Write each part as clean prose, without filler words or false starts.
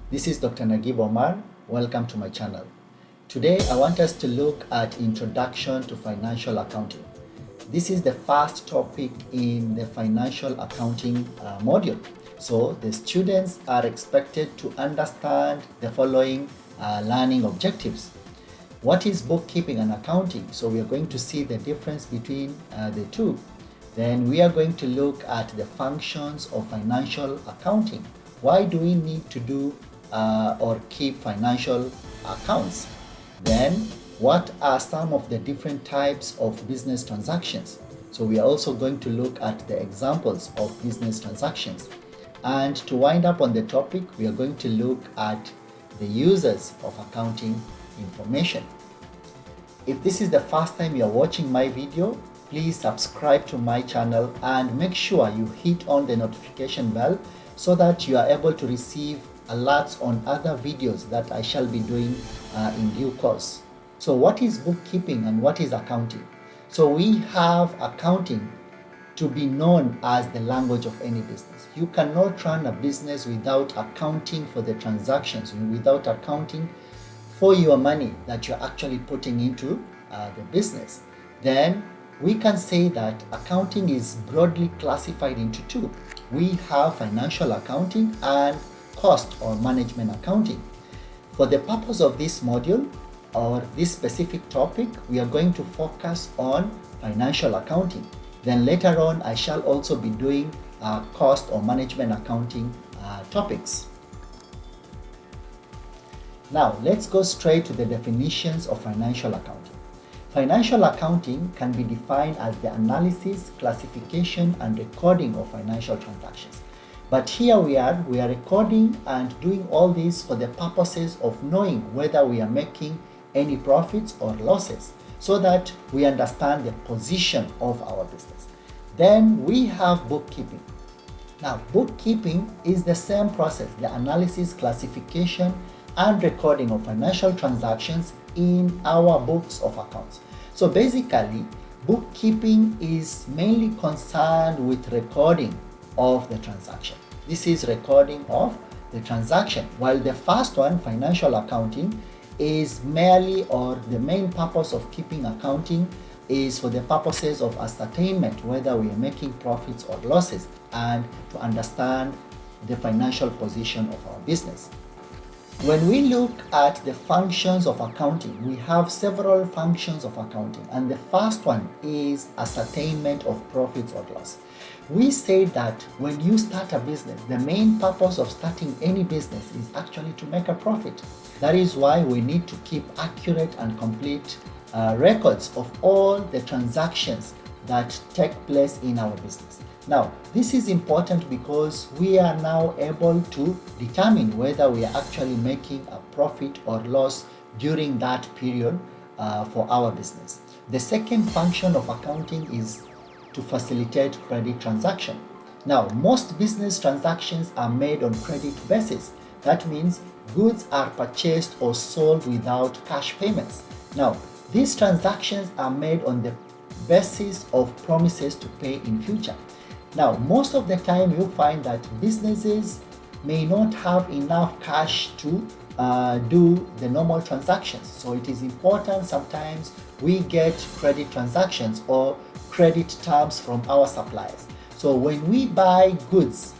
This is Dr. Nagib Omar. Welcome to my channel. Today I want us to look at Introduction to Financial Accounting. This is the first topic in the financial accounting module. So the students are expected to understand the following learning objectives. What is bookkeeping and accounting? So we are going to see the difference between the two. Then we are going to look at the functions of financial accounting. Why do we need to do or keep financial accounts? Then what are some of the different types of business transactions? So we are also going to look at the examples of business transactions. And to wind up on the topic, we are going to look at the uses of accounting information. If this is the first time you are watching my video, please subscribe to my channel and make sure you hit on the notification bell so that you are able to receive alerts on other videos that I shall be doing in due course. So what is bookkeeping and what is accounting? So we have accounting to be known as the language of any business. You cannot run a business without accounting for the transactions, without accounting for your money that you're actually putting into the business. Then we can say that accounting is broadly classified into two. We have financial accounting and cost or management accounting. For the purpose of this module or this specific topic, we are going to focus on financial accounting. Then later on, I shall also be doing cost or management accounting topics. Now, let's go straight to the definitions of financial accounting. Financial accounting can be defined as the analysis, classification, and recording of financial transactions. But here we are recording and doing all this for the purposes of knowing whether we are making any profits or losses, so that we understand the position of our business. Then we have bookkeeping. Now, bookkeeping is the same process, the analysis, classification, and recording of financial transactions in our books of accounts. So basically, bookkeeping is mainly concerned with recording of the transaction. This is recording of the transaction, while the first one, financial accounting, is merely, or the main purpose of keeping accounting is for the purposes of ascertainment whether we are making profits or losses and to understand the financial position of our business. When we look at the functions of accounting, we have several functions of accounting, and the first one is ascertainment of profits or loss. We say that when you start a business, the main purpose of starting any business is actually to make a profit. That is why we need to keep accurate and complete records of all the transactions that take place in our business. Now, this is important because we are now able to determine whether we are actually making a profit or loss during that period for our business. The second function of accounting is to facilitate credit transaction. Now, most business transactions are made on credit basis. That means goods are purchased or sold without cash payments. Now, these transactions are made on the basis of promises to pay in future. Now, most of the time you'll find that businesses may not have enough cash to do the normal transactions. So it is important sometimes we get credit transactions or credit terms from our suppliers. So when we buy goods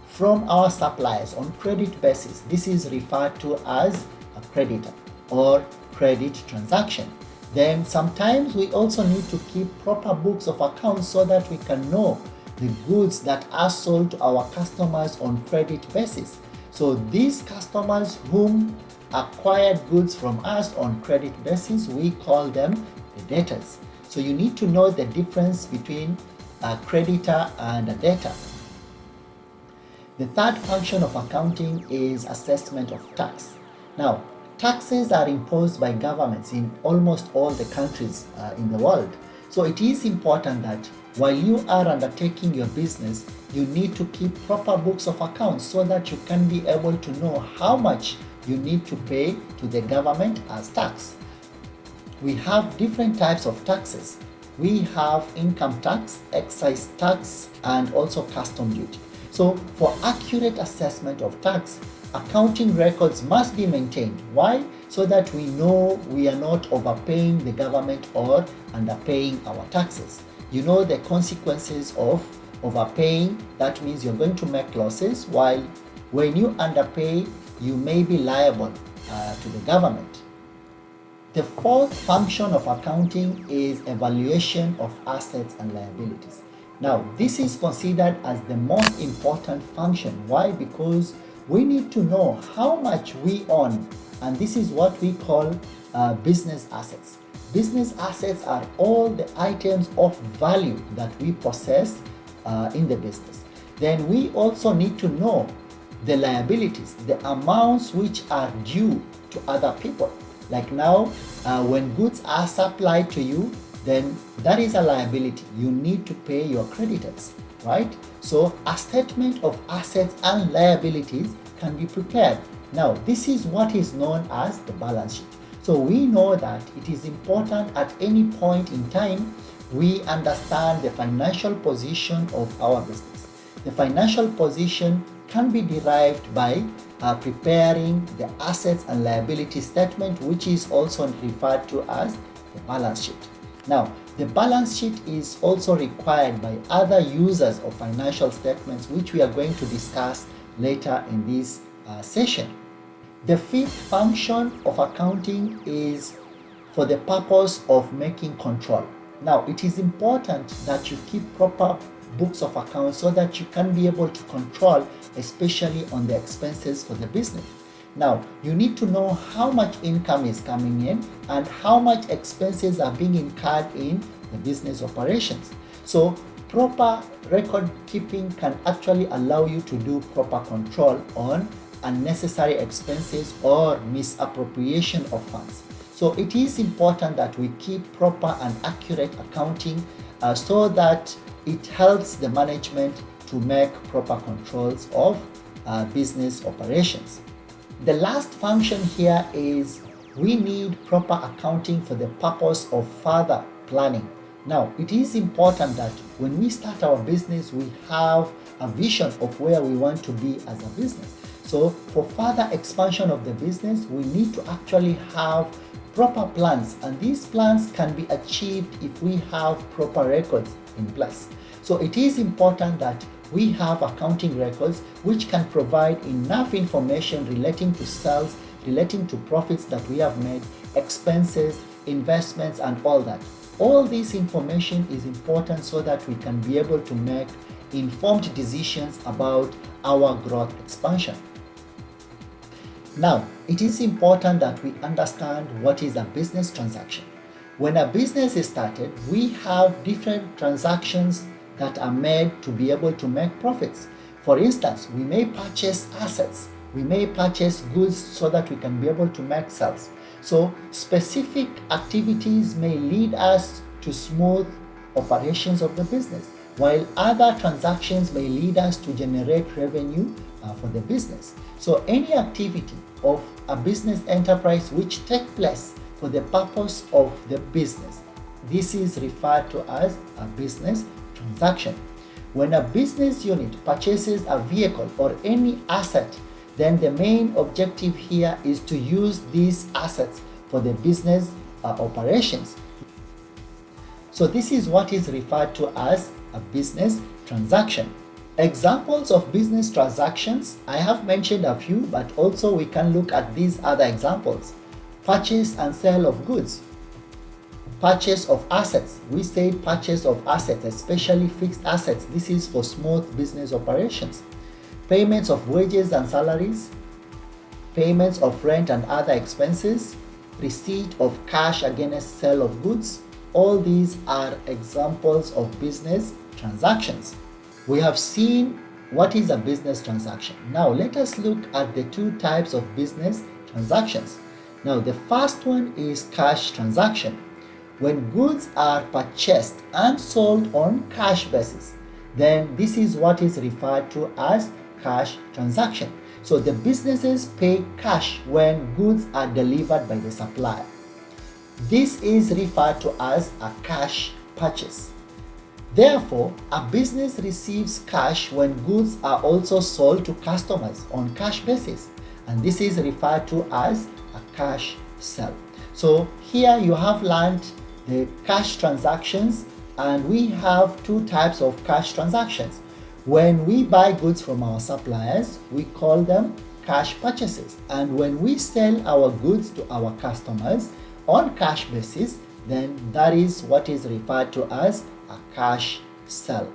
from our suppliers on credit basis, this is referred to as a creditor or credit transaction. Then sometimes we also need to keep proper books of accounts so that we can know the goods that are sold to our customers on credit basis. So these customers whom acquired goods from us on credit basis, we call them the debtors. So you need to know the difference between a creditor and a debtor. The third function of accounting is assessment of tax. Now, taxes are imposed by governments in almost all the countries in the world. So it is important that while you are undertaking your business, you need to keep proper books of accounts so that you can be able to know how much you need to pay to the government as tax. We have different types of taxes. We have income tax, excise tax, and also custom duty. So for accurate assessment of tax, accounting records must be maintained. Why? So that we know we are not overpaying the government or underpaying our taxes. You know the consequences of overpaying. That means you're going to make losses, while when you underpay, you may be liable to the government. The fourth function of accounting is evaluation of assets and liabilities. Now, this is considered as the most important function. Why? Because we need to know how much we own, and this is what we call business assets. Business assets are all the items of value that we possess in the business. Then we also need to know the liabilities, the amounts which are due to other people. Like now, when goods are supplied to you, then that is a liability. You need to pay your creditors, right? So a statement of assets and liabilities can be prepared. Now, this is what is known as the balance sheet. So we know that it is important at any point in time we understand the financial position of our business. The financial position can be derived by preparing the assets and liability statement, which is also referred to as the balance sheet. Now, the balance sheet is also required by other users of financial statements, which we are going to discuss later in this session. The fifth function of accounting is for the purpose of making control. Now, it is important that you keep proper books of accounts so that you can be able to control, especially on the expenses for the business. Now, you need to know how much income is coming in and how much expenses are being incurred in the business operations. So, proper record keeping can actually allow you to do proper control on unnecessary expenses or misappropriation of funds. So, it is important that we keep proper and accurate accounting so that it helps the management to make proper controls of business operations. The last function here is we need proper accounting for the purpose of further planning. Now, it is important that when we start our business, we have a vision of where we want to be as a business. So, for further expansion of the business, we need to actually have proper plans, and these plans can be achieved if we have proper records in place. So it is important that we have accounting records which can provide enough information relating to sales, relating to profits that we have made, expenses, investments, and all that. All this information is important so that we can be able to make informed decisions about our growth expansion. Now, it is important that we understand what is a business transaction. When a business is started, we have different transactions that are made to be able to make profits. For instance, we may purchase assets, we may purchase goods so that we can be able to make sales. So specific activities may lead us to smooth operations of the business, while other transactions may lead us to generate revenue for the business. So any activity of a business enterprise which takes place for the purpose of the business, this is referred to as a business transaction. When a business unit purchases a vehicle or any asset, then the main objective here is to use these assets for the business operations. So this is what is referred to as a business transaction. Examples of business transactions, I have mentioned a few, but also we can look at these other examples. Purchase and sale of goods. Purchase of assets. We say purchase of assets, especially fixed assets. This is for smooth business operations. Payments of wages and salaries. Payments of rent and other expenses. Receipt of cash against sale of goods. All these are examples of business transactions. We have seen what is a business transaction. Now let us look at the two types of business transactions. Now the first one is cash transaction. When goods are purchased and sold on cash basis, then this is what is referred to as cash transaction. So the businesses pay cash when goods are delivered by the supplier. This is referred to as a cash purchase. Therefore, a business receives cash when goods are also sold to customers on cash basis. and this is referred to as a cash sale. So here you have learned the cash transactions, and we have two types of cash transactions. When we buy goods from our suppliers, we call them cash purchases, and when we sell our goods to our customers on cash basis, then that is what is referred to as a cash sale.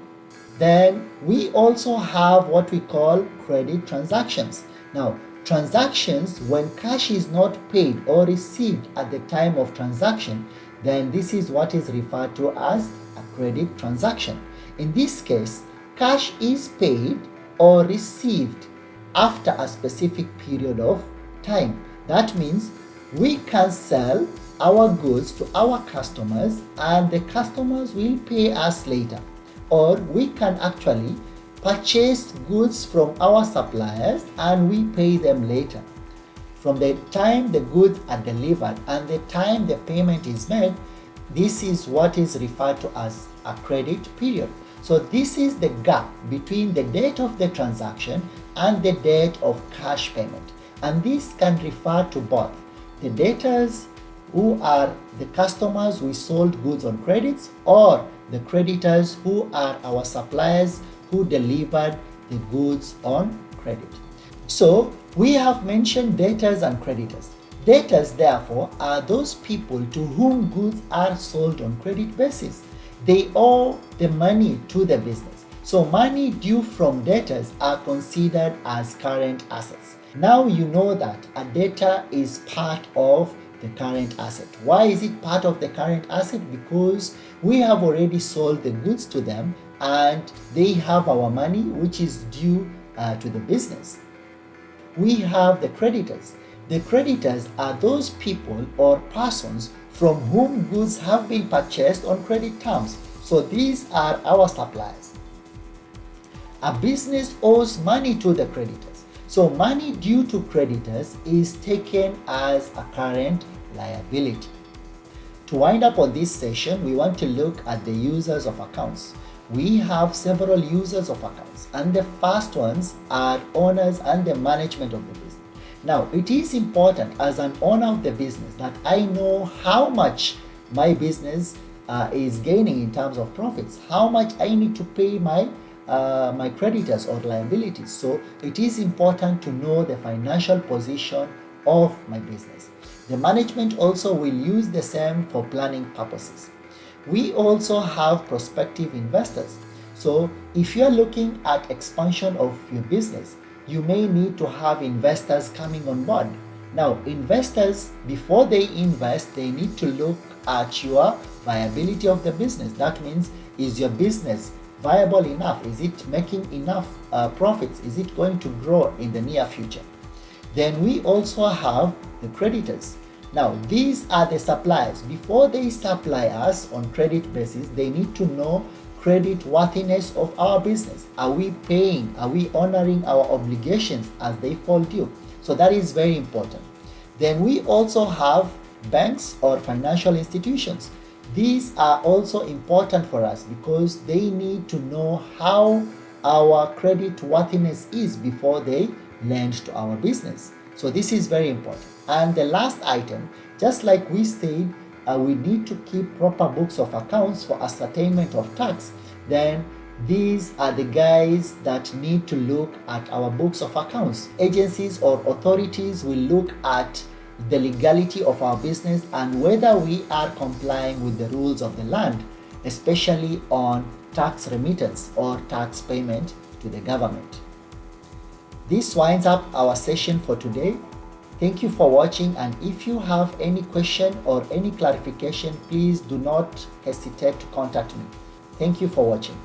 Then we also have what we call credit transactions. Now, transactions when cash is not paid or received at the time of transaction, then this is what is referred to as a credit transaction. In this case, cash is paid or received after a specific period of time. That means we can sell our goods to our customers and the customers will pay us later. Or we can actually purchase goods from our suppliers and we pay them later. From the time the goods are delivered and the time the payment is made, this is what is referred to as a credit period. So this is the gap between the date of the transaction and the date of cash payment. And this can refer to both the debtors, who are the customers we sold goods on credits, or the creditors, who are our suppliers who delivered the goods on credit. So we have mentioned debtors and creditors. Debtors, therefore, are those people to whom goods are sold on credit basis. They owe the money to the business. So money due from debtors are considered as current assets. Now you know that a debtor is part of the current asset. Why is it part of the current asset? Because we have already sold the goods to them and they have our money which is due to the business. We have the creditors. The creditors are those people or persons from whom goods have been purchased on credit terms. So these are our suppliers. A business owes money to the creditors. So money due to creditors is taken as a current liability. To wind up on this session, we want to look at the users of accounts. We have several users of accounts, and the first ones are owners and the management of the business. Now, it is important as an owner of the business that I know how much my business is gaining in terms of profits, how much I need to pay my creditors or liabilities. So it is important to know the financial position of my business. The management also will use the same for planning purposes. We also have prospective investors. So if you are looking at expansion of your business, you may need to have investors coming on board. Now, investors, before they invest, they need to look at your viability of the business. That means, is your business viable enough? Is it making enough profits? Is it going to grow in the near future? Then we also have the creditors. Now, these are the suppliers. Before they supply us on credit basis, they need to know credit worthiness of our business. Are we paying? Are we honoring our obligations as they fall due? So that is very important. Then we also have banks or financial institutions. These are also important for us because they need to know how our credit worthiness is before they lend to our business. So this is very important. And the last item, just like we said, we need to keep proper books of accounts for ascertainment of tax. Then these are the guys that need to look at our books of accounts. Agencies or authorities will look at the legality of our business and whether we are complying with the rules of the land, especially on tax remittance or tax payment to the government. This winds up our session for today. Thank you for watching, and if you have any question or any clarification, please do not hesitate to contact me. Thank you for watching.